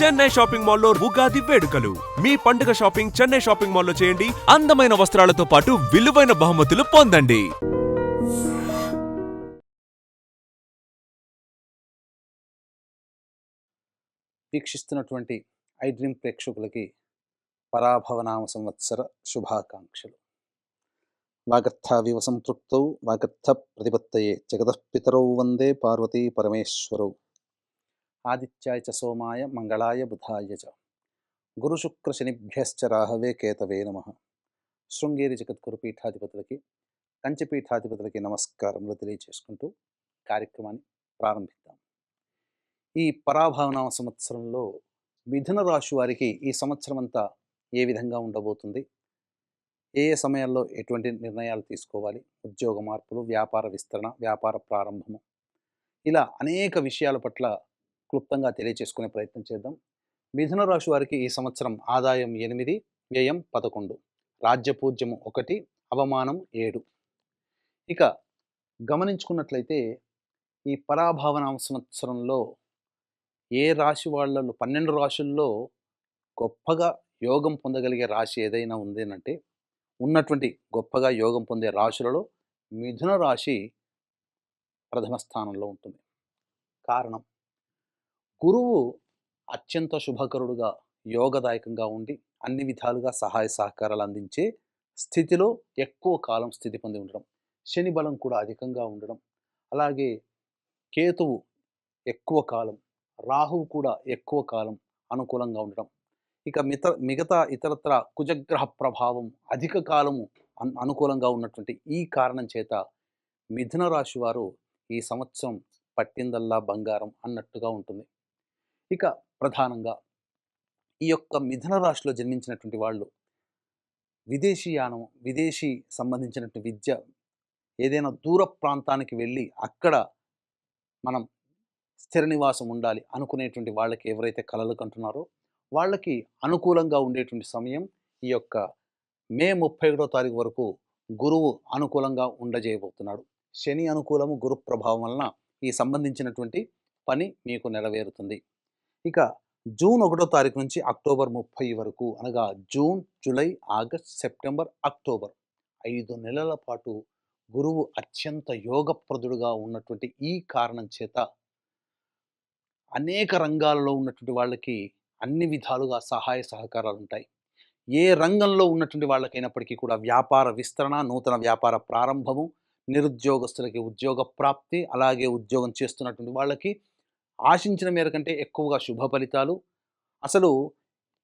Chennai shopping మాల్లో ఉగాది వేడుకలు. మీ పండుగ షాపింగ్ చెన్నై షాపింగ్ మాల్లో చేయండి. అందమైన వస్త్రాలతో పాటు విలువైన బహుమతులు పొందండి. వీక్షిస్తున్నటువంటి ఐ డ్రీమ్ ప్రేక్షకులకి పరాభవనామ సంవత్సర శుభాకాంక్షలు. వాగర్థావివ సంపృక్తౌ వాగర్థ ప్రతిపత్తయే జగతఃపితరౌ వందే పార్వతీ పరమేశ్వరౌ. ఆదిత్యాయ చ సోమాయ మంగళాయ బుధాయ చ గురుశుక్రశనిభ్యశ్చ రాహవే కేతవే నమః. శృంగేరి జగద్గురు పీఠాధిపతులకి, కంచి పీఠాధిపతులకి నమస్కారములు తెలియజేసుకుంటూ కార్యక్రమాన్ని ప్రారంభిద్దాం. ఈ పరాభవనామ సంవత్సరంలో మిథున రాశి వారికి ఈ సంవత్సరం అంతా ఏ విధంగా ఉండబోతుంది, ఏ ఏ సమయాల్లో ఎటువంటి నిర్ణయాలు తీసుకోవాలి, ఉద్యోగ మార్పులు, వ్యాపార విస్తరణ, వ్యాపార ప్రారంభము, ఇలా అనేక విషయాల పట్ల క్లుప్తంగా తెలియచేసుకునే ప్రయత్నం చేద్దాం. మిథున రాశి వారికి ఈ సంవత్సరం ఆదాయం 8, వ్యయం 11, రాజ్యపూజ్యము 1, అవమానం 7. ఇక గమనించుకున్నట్లయితే ఈ పరాభవనామ సంవత్సరంలో ఏ రాశి వాళ్ళలో 12 రాశుల్లో గొప్పగా యోగం పొందగలిగే రాశి ఏదైనా ఉంది అంటే, ఉన్నటువంటి గొప్పగా యోగం పొందే రాశులలో మిథున రాశి ప్రథమ స్థానంలో ఉంటుంది. కారణం, గురువు అత్యంత శుభకరుడుగా, యోగదాయకంగా ఉండి అన్ని విధాలుగా సహాయ సహకారాలు అందించే స్థితిలో ఎక్కువ కాలం స్థితి పొంది ఉండడం, శని బలం కూడా అధికంగా ఉండడం, అలాగే కేతువు ఎక్కువ కాలం, రాహువు కూడా ఎక్కువ కాలం అనుకూలంగా ఉండడం, ఇక మిగతా ఇతరత్ర కుజగ్రహ ప్రభావం అధిక కాలము అనుకూలంగా ఉన్నటువంటి ఈ కారణం చేత మిథున రాశి వారు ఈ సంవత్సరం పట్టిందల్లా బంగారం అన్నట్టుగా ఉంటుంది. ఇక ప్రధానంగా ఈ యొక్క మిథున రాశిలో జన్మించినటువంటి వాళ్ళు విదేశీయానం, విదేశీ సంబంధించినటువంటి విద్య, ఏదైనా దూర ప్రాంతానికి వెళ్ళి అక్కడ మనం స్థిర నివాసం ఉండాలి అనుకునేటువంటి వాళ్ళకి ఎవరైతే కలలు కంటున్నారో వాళ్ళకి అనుకూలంగా ఉండేటువంటి సమయం ఈ యొక్క మే 31వ తారీఖు వరకు గురువు అనుకూలంగా ఉండజేయబోతున్నాడు. శని అనుకూలము, గురు ప్రభావం వలన ఈ సంబంధించినటువంటి పని మీకు నెరవేరుతుంది. ఇక జూన్ 1వ తారీఖు నుంచి అక్టోబర్ 30 వరకు, అనగా June, July, August, September, October 5 నెలల పాటు గురువు అత్యంత యోగప్రదుడుగా ఉన్నటువంటి ఈ కారణం చేత అనేక రంగాలలో ఉన్నటువంటి వాళ్ళకి అన్ని విధాలుగా సహాయ సహకారాలు ఉంటాయి. ఏ రంగంలో ఉన్నటువంటి వాళ్ళకైనప్పటికీ కూడా వ్యాపార విస్తరణ, నూతన వ్యాపార ప్రారంభము, నిరుద్యోగస్తులకి ఉద్యోగ ప్రాప్తి, అలాగే ఉద్యోగం చేస్తున్నటువంటి వాళ్ళకి ఆశించిన మేర కంటే ఎక్కువగా శుభ ఫలితాలు. అసలు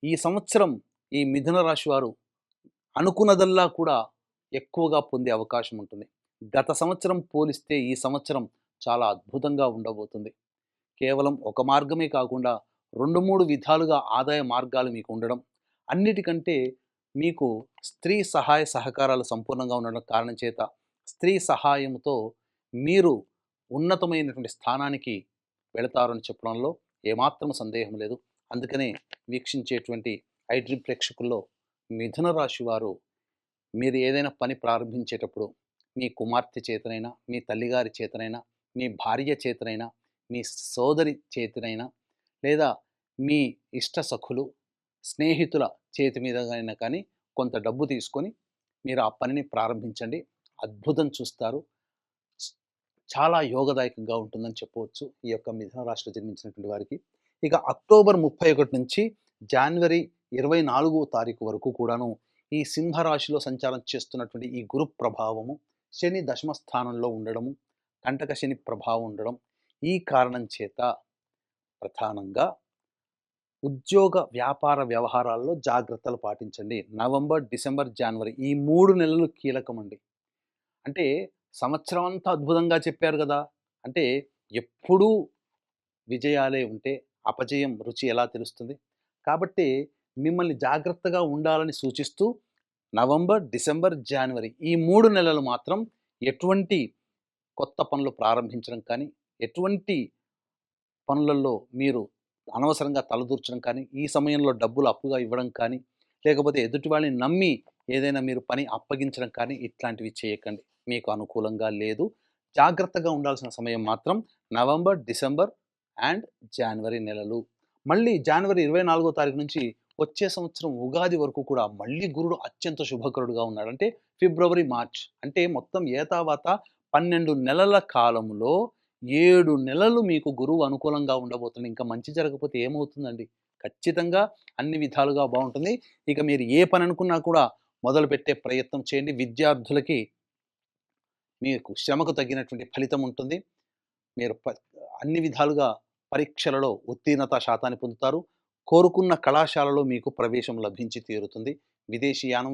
ఈ సంవత్సరం ఈ మిథున రాశి వారు అనుకున్నదల్లా కూడా ఎక్కువగా పొందే అవకాశం ఉంటుంది. గత సంవత్సరం పోలిస్తే ఈ సంవత్సరం చాలా అద్భుతంగా ఉండబోతుంది. కేవలం ఒక మార్గమే కాకుండా 2-3 విధాలుగా ఆదాయ మార్గాలు మీకు ఉండడం, అన్నిటికంటే మీకు స్త్రీ సహాయ సహకారాలు సంపూర్ణంగా ఉండడం కారణం చేత స్త్రీ సహాయంతో మీరు ఉన్నతమైనటువంటి స్థానానికి వెళతారని చెప్పడంలో ఏమాత్రం సందేహం లేదు. అందుకనే వీక్షించేటువంటి ఐ డ్రీమ్ ప్రేక్షకుల్లో మిథున రాశి వారు మీరు ఏదైనా పని ప్రారంభించేటప్పుడు మీ కుమార్తె చేతనైనా, మీ తల్లిగారి చేతనైనా, మీ భార్య చేతనైనా, మీ సోదరి చేతినైనా, లేదా మీ ఇష్ట సఖులు, స్నేహితుల చేతి మీదైనా కానీ కొంత డబ్బు తీసుకొని మీరు ఆ పనిని ప్రారంభించండి. అద్భుతం చూస్తారు. చాలా యోగదాయకంగా ఉంటుందని చెప్పవచ్చు ఈ యొక్క మిథున రాశిలో జన్మించినటువంటి వారికి. ఇక అక్టోబర్ 31 నుంచి జనవరి 24వ తారీఖు వరకు కూడాను ఈ సింహరాశిలో సంచారం చేస్తున్నటువంటి ఈ గురు ప్రభావము, శని దశమ స్థానంలో ఉండడము, కంటక శని ప్రభావం ఉండడం, ఈ కారణం చేత ప్రధానంగా ఉద్యోగ వ్యాపార వ్యవహారాల్లో జాగ్రత్తలు పాటించండి. నవంబర్, డిసెంబర్, జనవరి ఈ 3 నెలలు కీలకమండి. అంటే సంవత్సరం అంతా అద్భుతంగా చెప్పారు కదా అంటే, ఎప్పుడూ విజయాలే ఉంటే అపజయం రుచి ఎలా తెలుస్తుంది? కాబట్టి మిమ్మల్ని జాగ్రత్తగా ఉండాలని సూచిస్తూ నవంబర్, డిసెంబర్, జనవరి ఈ 3 నెలలు మాత్రం ఎటువంటి కొత్త పనులు ప్రారంభించడం కానీ, ఎటువంటి పనులలో మీరు అనవసరంగా తలదూర్చడం కానీ, ఈ సమయంలో డబ్బులు అప్పుగా ఇవ్వడం కానీ, లేకపోతే ఎదుటి వాళ్ళని నమ్మి ఏదైనా మీరు పని అప్పగించడం కానీ ఇట్లాంటివి చేయకండి. మీకు అనుకూలంగా లేదు. జాగ్రత్తగా ఉండాల్సిన సమయం మాత్రం నవంబర్, డిసెంబర్ అండ్ జనవరి నెలలు. మళ్ళీ జనవరి 24వ తారీఖు నుంచి వచ్చే సంవత్సరం ఉగాది వరకు కూడా మళ్ళీ గురుడు అత్యంత శుభకరుడుగా ఉన్నాడు. అంటే ఫిబ్రవరి, మార్చ్ అంటే మొత్తం ఏతావాతా 12 నెలల కాలంలో 7 నెలలు మీకు గురువు అనుకూలంగా ఉండబోతుంది. ఇంకా మంచి జరగకపోతే ఏమవుతుందండి? ఖచ్చితంగా అన్ని విధాలుగా బావుంటుంది. ఇక మీరు ఏ పని అనుకున్నా కూడా మొదలుపెట్టే ప్రయత్నం చేయండి. విద్యార్థులకి మీకు శ్రమకు తగ్గినటువంటి ఫలితం ఉంటుంది. మీరు అన్ని విధాలుగా పరీక్షలలో ఉత్తీర్ణత శాతాన్ని పొందుతారు. కోరుకున్న కళాశాలలో మీకు ప్రవేశం లభించి తీరుతుంది. విదేశీయానం,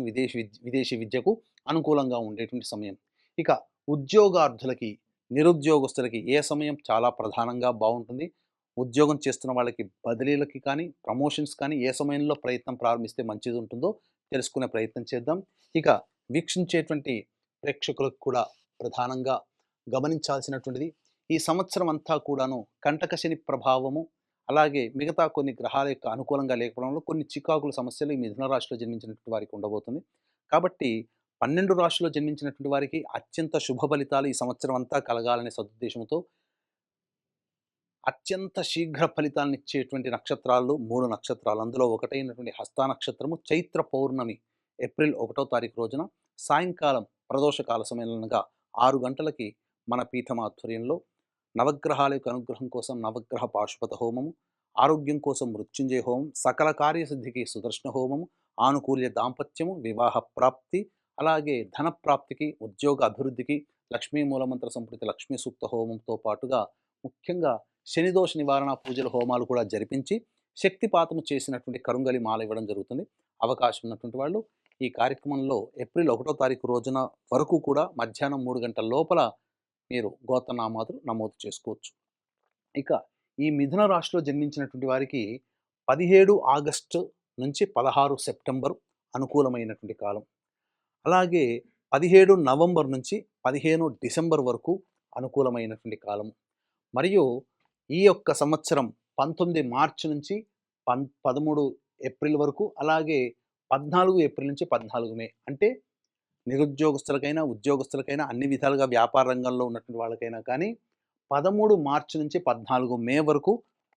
విదేశీ విద్యకు అనుకూలంగా ఉండేటువంటి సమయం. ఇక ఉద్యోగార్థులకి, నిరుద్యోగస్తులకి ఏ సమయం చాలా ప్రధానంగా బావుంటుంది. ఉద్యోగం చేస్తున్న వాళ్ళకి బదిలీలకి కానీ, ప్రమోషన్స్ కానీ ఏ సమయంలో ప్రయత్నం ప్రారంభిస్తే మంచిది ఉంటుందో తెలుసుకునే ప్రయత్నం చేద్దాం. ఇక వీక్షించేటువంటి ప్రేక్షకులకు కూడా ప్రధానంగా గమనించాల్సినటువంటిది, ఈ సంవత్సరం అంతా కూడాను కంటక శని ప్రభావము, అలాగే మిగతా కొన్ని గ్రహాల యొక్క అనుకూలంగా లేకపోవడంలో కొన్ని చికాకుల సమస్యలు ఈ మిథున రాశిలో జన్మించినటువంటి వారికి ఉండబోతుంది. కాబట్టి 12 రాశిలో జన్మించినటువంటి వారికి అత్యంత శుభ ఫలితాలు ఈ సంవత్సరం అంతా కలగాలనే సదుద్దేశంతో అత్యంత శీఘ్ర ఫలితాలనిచ్చేటువంటి నక్షత్రాలు 3 నక్షత్రాలు. అందులో ఒకటైనటువంటి హస్త నక్షత్రము చైత్ర పౌర్ణమి ఏప్రిల్ 1వ తారీఖు రోజున సాయంకాలం ప్రదోషకాల సమయంగా 6 గంటలకి మన పీఠం ఆధ్వర్యంలో నవగ్రహాల యొక్క అనుగ్రహం కోసం నవగ్రహ పాశుపత హోమము, ఆరోగ్యం కోసం మృత్యుంజయ హోమం, సకల కార్యసిద్ధికి సుదర్శన హోమము, ఆనుకూల్య దాంపత్యము, వివాహ ప్రాప్తి, అలాగే ధన ప్రాప్తికి, ఉద్యోగ అభివృద్ధికి లక్ష్మీ మూలమంత్ర సంప్రీతి లక్ష్మీ సూక్త హోమంతో పాటుగా ముఖ్యంగా శనిదోష నివారణ పూజల హోమాలు కూడా జరిపించి శక్తిపాతము చేసినటువంటి కరుంగలి మాల ఇవ్వడం జరుగుతుంది. అవకాశం ఉన్నటువంటి వాళ్ళు ఈ కార్యక్రమంలో ఏప్రిల్ 1వ తారీఖు రోజున వరకు కూడా మధ్యాహ్నం 3 గంటల లోపల మీరు గోత్రనామాదులు నమోదు చేసుకోవచ్చు. ఇక ఈ మిథున రాశిలో జన్మించినటువంటి వారికి 17 ఆగస్టు నుంచి 16 సెప్టెంబర్ అనుకూలమైనటువంటి కాలం. అలాగే 17 నవంబర్ నుంచి 15 డిసెంబర్ వరకు అనుకూలమైనటువంటి కాలం. మరియు ఈ యొక్క సంవత్సరం 19 మార్చి నుంచి 13 ఏప్రిల్ వరకు, అలాగే 14 ఏప్రిల్ నుంచి 14 మే అంటే నిరుద్యోగస్తులకైనా, ఉద్యోగస్తులకైనా, అన్ని విధాలుగా వ్యాపార రంగంలో ఉన్నటువంటి వాళ్ళకైనా కానీ 13 మార్చి నుంచి 14 మే వరకు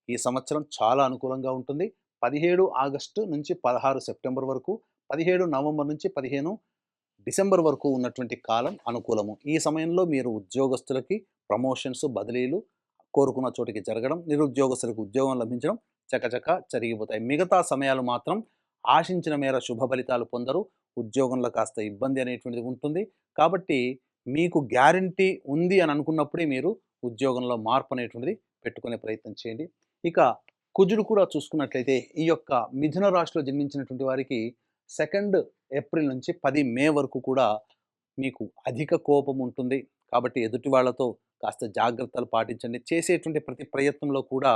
ఈ సంవత్సరం చాలా అనుకూలంగా ఉంటుంది. 17 ఆగస్టు నుంచి 16 సెప్టెంబర్ వరకు, 17 నవంబర్ నుంచి 15 డిసెంబర్ వరకు ఉన్నటువంటి కాలం అనుకూలము. ఈ సమయంలో మీరు ఉద్యోగస్తులకి ప్రమోషన్స్, బదిలీలు కోరుకున్న చోటికి జరగడం, నిరుద్యోగస్తులకు ఉద్యోగం లభించడం చకచకా జరిగిపోతాయి. మిగతా సమయాలు మాత్రం ఆశించిన మేర శుభ ఫలితాలు పొందరు. ఉద్యోగంలో కాస్త ఇబ్బంది అనేటువంటిది ఉంటుంది. కాబట్టి మీకు గ్యారంటీ ఉంది అని అనుకున్నప్పుడే మీరు ఉద్యోగంలో మార్పు అనేటువంటిది పెట్టుకునే ప్రయత్నం చేయండి. ఇక కుజుడు కూడా చూసుకున్నట్లయితే ఈ యొక్క మిథున రాశిలో జన్మించినటువంటి వారికి 2 ఏప్రిల్ నుంచి 10 మే వరకు కూడా మీకు అధిక కోపం ఉంటుంది. కాబట్టి ఎదుటి వాళ్ళతో కాస్త జాగ్రత్తలు పాటించండి. చేసేటువంటి ప్రతి ప్రయత్నంలో కూడా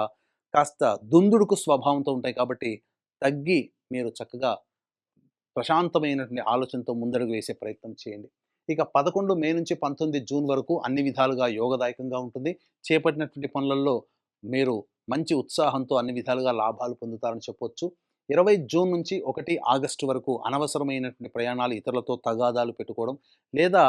కాస్త దుందుడుకు స్వభావంతో ఉంటాయి. కాబట్టి తగ్గి మీరు చక్కగా ప్రశాంతమైనటువంటి ఆలోచనతో ముందడుగు వేసే ప్రయత్నం చేయండి. ఇక 11 మే నుంచి 19 జూన్ వరకు అన్ని విధాలుగా యోగదాయకంగా ఉంటుంది. చేపట్టినటువంటి పనులలో మీరు మంచి ఉత్సాహంతో అన్ని విధాలుగా లాభాలు పొందుతారని చెప్పొచ్చు. 20 జూన్ నుంచి 1 ఆగస్టు వరకు అనవసరమైనటువంటి ప్రయాణాలు, ఇతరులతో తగాదాలు పెట్టుకోవడం, లేదా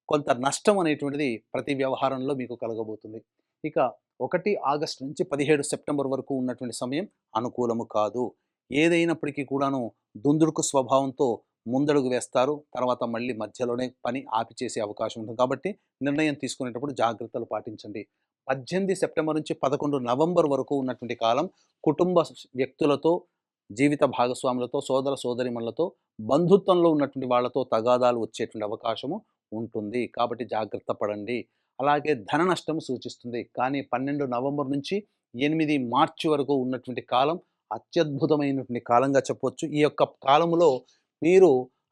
కొంత నష్టం అనేటువంటిది ప్రతి వ్యవహారంలో మీకు కలగబోతుంది. ఇక 1 ఆగస్టు నుంచి 17 సెప్టెంబర్ వరకు ఉన్నటువంటి సమయం అనుకూలము కాదు. ఏదైనప్పటికీ కూడాను దుందుడుకు స్వభావంతో ముందడుగు వేస్తారు. తర్వాత మళ్ళీ మధ్యలోనే పని ఆపి చేసే అవకాశం ఉంటుంది. కాబట్టి నిర్ణయం తీసుకునేటప్పుడు జాగ్రత్తలు పాటించండి. 18 సెప్టెంబర్ నుంచి 11 నవంబర్ వరకు ఉన్నటువంటి కాలం కుటుంబ వ్యక్తులతో, జీవిత భాగస్వాములతో, సోదర సోదరీమణులతో, బంధుత్వంలో ఉన్నటువంటి వాళ్ళతో తగాదాలు వచ్చేటువంటి అవకాశము ఉంటుంది. కాబట్టి జాగ్రత్త పడండి. అలాగే ధన నష్టం సూచిస్తుంది. కానీ 12 నవంబర్ నుంచి 8 మార్చి వరకు ఉన్నటువంటి కాలం అత్యద్భుతమైనటువంటి కాలంగా చెప్పవచ్చు. ఈ యొక్క కాలంలో మీరు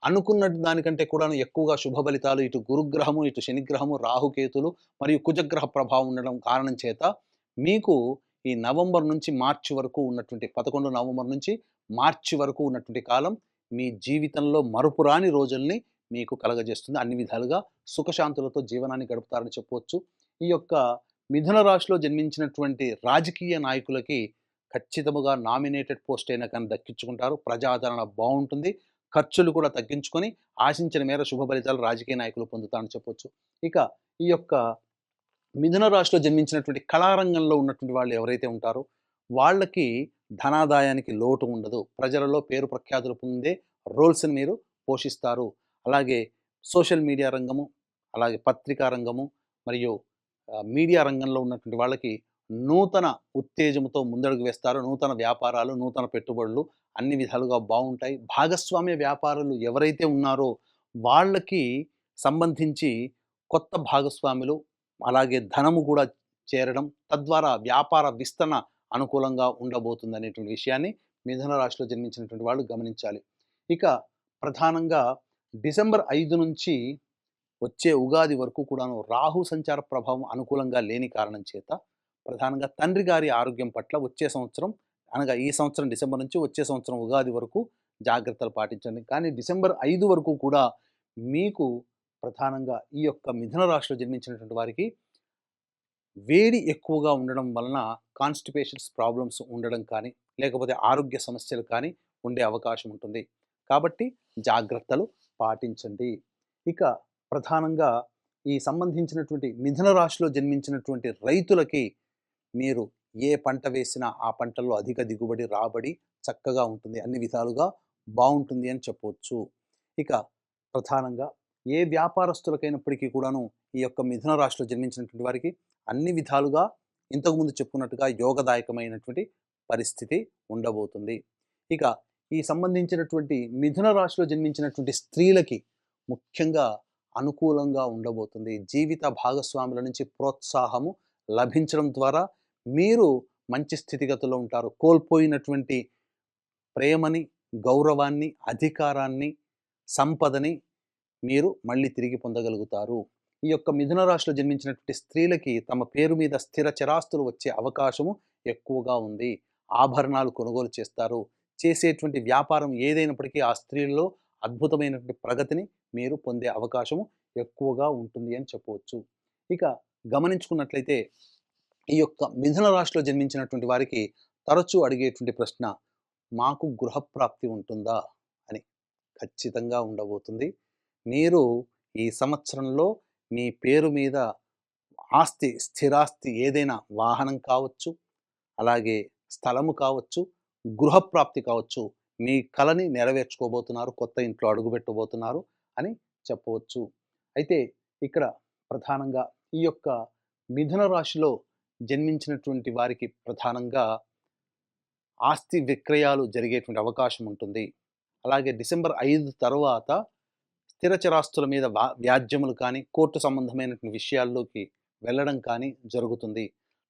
అనుకున్న దానికంటే కూడాను ఎక్కువగా శుభ ఫలితాలు ఇటు గురుగ్రహము, ఇటు శనిగ్రహము, రాహుకేతులు మరియు కుజగ్రహ ప్రభావం ఉండడం కారణం చేత మీకు ఈ నవంబర్ నుంచి మార్చి వరకు ఉన్నటువంటి 11 నవంబర్ నుంచి మార్చి వరకు ఉన్నటువంటి కాలం మీ జీవితంలో మరుపురాని రోజుల్ని మీకు కలగజేస్తుంది. అన్ని విధాలుగా సుఖశాంతులతో జీవనాన్ని గడుపుతారని చెప్పవచ్చు. ఈ యొక్క మిథున రాశిలో జన్మించినటువంటి రాజకీయ నాయకులకి ఖచ్చితముగా నామినేటెడ్ పోస్ట్ అయినా కానీ దక్కించుకుంటారు. ప్రజాదరణ బాగుంటుంది. ఖర్చులు కూడా తగ్గించుకొని ఆశించిన మేర శుభ ఫలితాలు రాజకీయ నాయకులు పొందుతారని చెప్పొచ్చు. ఇక ఈ యొక్క మిథున రాశిలో జన్మించినటువంటి కళారంగంలో ఉన్నటువంటి వాళ్ళు ఎవరైతే ఉంటారో వాళ్ళకి ధనాదాయానికి లోటు ఉండదు. ప్రజలలో పేరు ప్రఖ్యాతులు పొందే రోల్స్ని మీరు పోషిస్తారు. అలాగే సోషల్ మీడియా రంగము, అలాగే పత్రికా రంగము మరియు మీడియా రంగంలో ఉన్నటువంటి వాళ్ళకి నూతన ఉత్తేజంతో ముందడుగు వేస్తారు. నూతన వ్యాపారాలు, నూతన పెట్టుబడులు అన్ని విధాలుగా బాగుంటాయి. భాగస్వామ్య వ్యాపారులు ఎవరైతే ఉన్నారో వాళ్ళకి సంబంధించి కొత్త భాగస్వాములు, అలాగే ధనము కూడా చేరడం, తద్వారా వ్యాపార విస్తరణ అనుకూలంగా ఉండబోతుంది అనేటువంటి విషయాన్ని మిథున రాశిలో జన్మించినటువంటి వాళ్ళు గమనించాలి. ఇక ప్రధానంగా డిసెంబర్ 5 నుంచి వచ్చే ఉగాది వరకు కూడాను రాహు సంచార ప్రభావం అనుకూలంగా లేని కారణం చేత ప్రధానంగా తండ్రి గారి ఆరోగ్యం పట్ల వచ్చే సంవత్సరం, అనగా ఈ సంవత్సరం డిసెంబర్ నుంచి వచ్చే సంవత్సరం ఉగాది వరకు జాగ్రత్తలు పాటించండి. కానీ డిసెంబర్ 5 వరకు కూడా మీకు ప్రధానంగా ఈ యొక్క మిథున రాశిలో జన్మించినటువంటి వారికి వేడి ఎక్కువగా ఉండడం వలన కాన్స్టిపేషన్స్ ప్రాబ్లమ్స్ ఉండడం కానీ, లేకపోతే ఆరోగ్య సమస్యలు కానీ ఉండే అవకాశం ఉంటుంది. కాబట్టి జాగ్రత్తలు పాటించండి. ఇక ప్రధానంగా ఈ సంబంధించినటువంటి మిథున రాశిలో జన్మించినటువంటి రైతులకి మీరు ఏ పంట వేసినా ఆ పంటల్లో అధిక దిగుబడి, రాబడి చక్కగా ఉంటుంది, అన్ని విధాలుగా బాగుంటుంది అని చెప్పవచ్చు. ఇక ప్రధానంగా ఏ వ్యాపారస్తులకైనప్పటికీ కూడాను ఈ యొక్క మిథున రాశిలో జన్మించినటువంటి వారికి అన్ని విధాలుగా ఇంతకుముందు చెప్పుకున్నట్టుగా యోగదాయకమైనటువంటి పరిస్థితి ఉండబోతుంది. ఇక ఈ సంబంధించినటువంటి మిథున రాశిలో జన్మించినటువంటి స్త్రీలకి ముఖ్యంగా అనుకూలంగా ఉండబోతుంది. జీవిత భాగస్వాముల నుంచి ప్రోత్సాహము లభించడం ద్వారా మీరు మంచి స్థితిగతుల్లో ఉంటారు. కోల్పోయినటువంటి ప్రేమని, గౌరవాన్ని, అధికారాన్ని, సంపదని మీరు మళ్ళీ తిరిగి పొందగలుగుతారు. ఈ యొక్క మిథున రాశిలో జన్మించినటువంటి స్త్రీలకి తమ పేరు మీద స్థిర చరాస్తులు వచ్చే అవకాశము ఎక్కువగా ఉంది. ఆభరణాలు కొనుగోలు చేస్తారు. చేసేటువంటి వ్యాపారం ఏదైనప్పటికీ ఆ స్త్రీల్లో అద్భుతమైనటువంటి ప్రగతిని మీరు పొందే అవకాశము ఎక్కువగా ఉంటుంది అని చెప్పవచ్చు. ఇక గమనించుకున్నట్లయితే ఈ యొక్క మిథున రాశిలో జన్మించినటువంటి వారికి తరచూ అడిగేటువంటి ప్రశ్న, మాకు గృహప్రాప్తి ఉంటుందా అని. ఖచ్చితంగా ఉండబోతుంది. మీరు ఈ సంవత్సరంలో మీ పేరు మీద ఆస్తి, స్థిరాస్తి ఏదైనా వాహనం కావచ్చు, అలాగే స్థలము కావచ్చు, గృహప్రాప్తి కావచ్చు, మీ కలని నెరవేర్చుకోబోతున్నారు, కొత్త ఇంట్లో అడుగుపెట్టబోతున్నారు అని చెప్పవచ్చు. అయితే ఇక్కడ ప్రధానంగా ఈ యొక్క మిథున రాశిలో జన్మించినటువంటి వారికి ప్రధానంగా ఆస్తి విక్రయాలు జరిగేటువంటి అవకాశం ఉంటుంది. అలాగే డిసెంబర్ 5 తర్వాత స్థిర చరాస్తుల మీద వ్యాజ్యములు కానీ, కోర్టు సంబంధమైనటువంటి విషయాల్లోకి వెళ్ళడం కానీ జరుగుతుంది.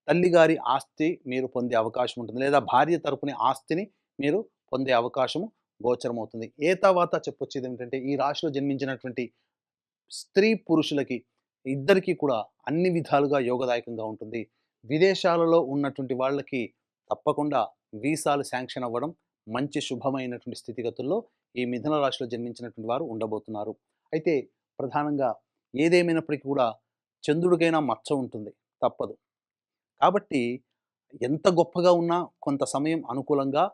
తల్లిగారి ఆస్తి మీరు పొందే అవకాశం ఉంటుంది, లేదా భార్య తరపున ఆస్తిని మీరు పొందే అవకాశము గోచరమవుతుంది. తర్వాత చెప్పొచ్చేది ఏమిటంటే ఈ రాశిలో జన్మించినటువంటి స్త్రీ పురుషులకి ఇద్దరికీ కూడా అన్ని విధాలుగా యోగదాయకంగా ఉంటుంది. విదేశాలలో ఉన్నటువంటి వాళ్ళకి తప్పకుండా వీసాలు శాంక్షన్ అవ్వడం, మంచి శుభమైనటువంటి స్థితిగతుల్లో ఈ మిథున రాశిలో జన్మించినటువంటి వారు ఉండబోతున్నారు. అయితే ప్రధానంగా ఏదేమైనప్పటికీ కూడా చంద్రుడికైనా మచ్చ ఉంటుంది, తప్పదు. కాబట్టి ఎంత గొప్పగా ఉన్నా కొంత సమయం అనుకూలంగా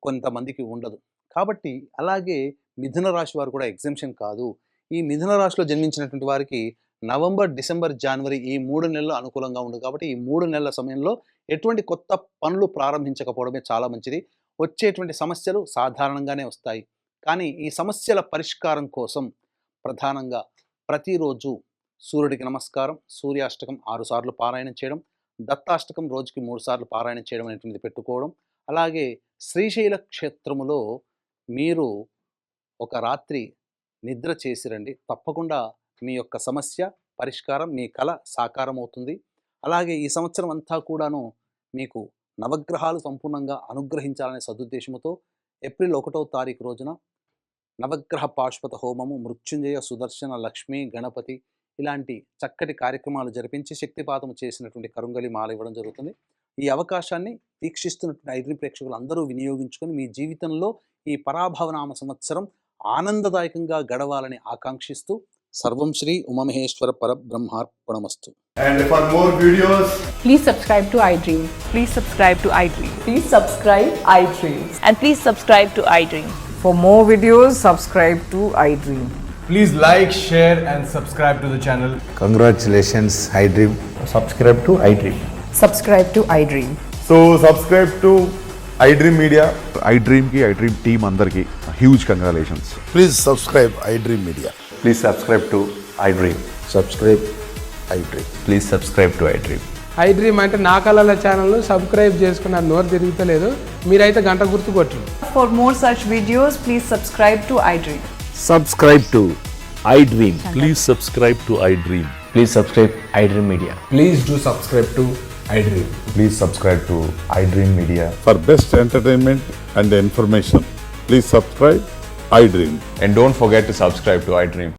కొంతమందికి ఉండదు. కాబట్టి అలాగే మిథున రాశి వారు కూడా ఎగ్జెంప్షన్ కాదు. ఈ మిథున రాశిలో జన్మించినటువంటి వారికి నవంబర్, డిసెంబర్, జనవరి ఈ 3 నెలలు అనుకూలంగా ఉండదు. కాబట్టి ఈ 3 నెలల సమయంలో ఎటువంటి కొత్త పనులు ప్రారంభించకపోవడమే చాలా మంచిది. వచ్చేటువంటి సమస్యలు సాధారణంగానే వస్తాయి. కానీ ఈ సమస్యల పరిష్కారం కోసం ప్రధానంగా ప్రతిరోజు సూర్యుడికి నమస్కారం, సూర్యాష్టకం 6 సార్లు పారాయణం చేయడం, దత్తాష్టకం రోజుకి 3 సార్లు పారాయణం చేయడం అనేటువంటిది పెట్టుకోవడం, అలాగే శ్రీశైల క్షేత్రములో మీరు ఒక రాత్రి నిద్ర చేసి రండి. తప్పకుండా మీ యొక్క సమస్య పరిష్కారం, మీ కల సాకారం అవుతుంది. అలాగే ఈ సంవత్సరం అంతా కూడాను మీకు నవగ్రహాలు సంపూర్ణంగా అనుగ్రహించాలనే సదుద్దేశంతో ఏప్రిల్ 1వ తారీఖు రోజున నవగ్రహ పాశుపత హోమము, మృత్యుంజయ, సుదర్శన, లక్ష్మీ, గణపతి ఇలాంటి చక్కటి కార్యక్రమాలు జరిపించి శక్తిపాతం చేసినటువంటి కరుంగలి మాల ఇవ్వడం జరుగుతుంది. ఈ అవకాశాన్ని వీక్షిస్తున్నటువంటి ఐడ్రీమ్ ప్రేక్షకులు అందరూ వినియోగించుకొని మీ జీవితంలో ఈ పరాభవనామ సంవత్సరం ఆనందదాయకంగా గడవాలని ఆకాంక్షిస్తూ సర్వం శ్రీ ఉమామహేశ్వర పరబ్రహ్మార్పణమస్తు. And for more videos, Please subscribe to iDream. Please subscribe to iDream. Please subscribe iDream. And please subscribe to iDream. For more videos, subscribe to iDream. please like, share and subscribe to the channel. Congratulations, iDream. Subscribe to iDream. Subscribe to iDream. So subscribe to iDream Media. IDream team అందరికి huge congratulations. Please subscribe iDream Media. Please subscribe to iDream. Subscribe iDream. Please subscribe to iDream. iDream అంటే నా కళల channel subscribe చేసుకున్నారు, నోరు తిరుగుతలేదు, మీరైతే గంట గుర్తు కొట్టండి. For more such videos, please subscribe to iDream. Subscribe to iDream. Please subscribe to iDream. Please subscribe iDream Media. Please do subscribe to iDream. Please subscribe to iDream Media. For best entertainment and information, please subscribe iDream. And don't forget to subscribe to iDream.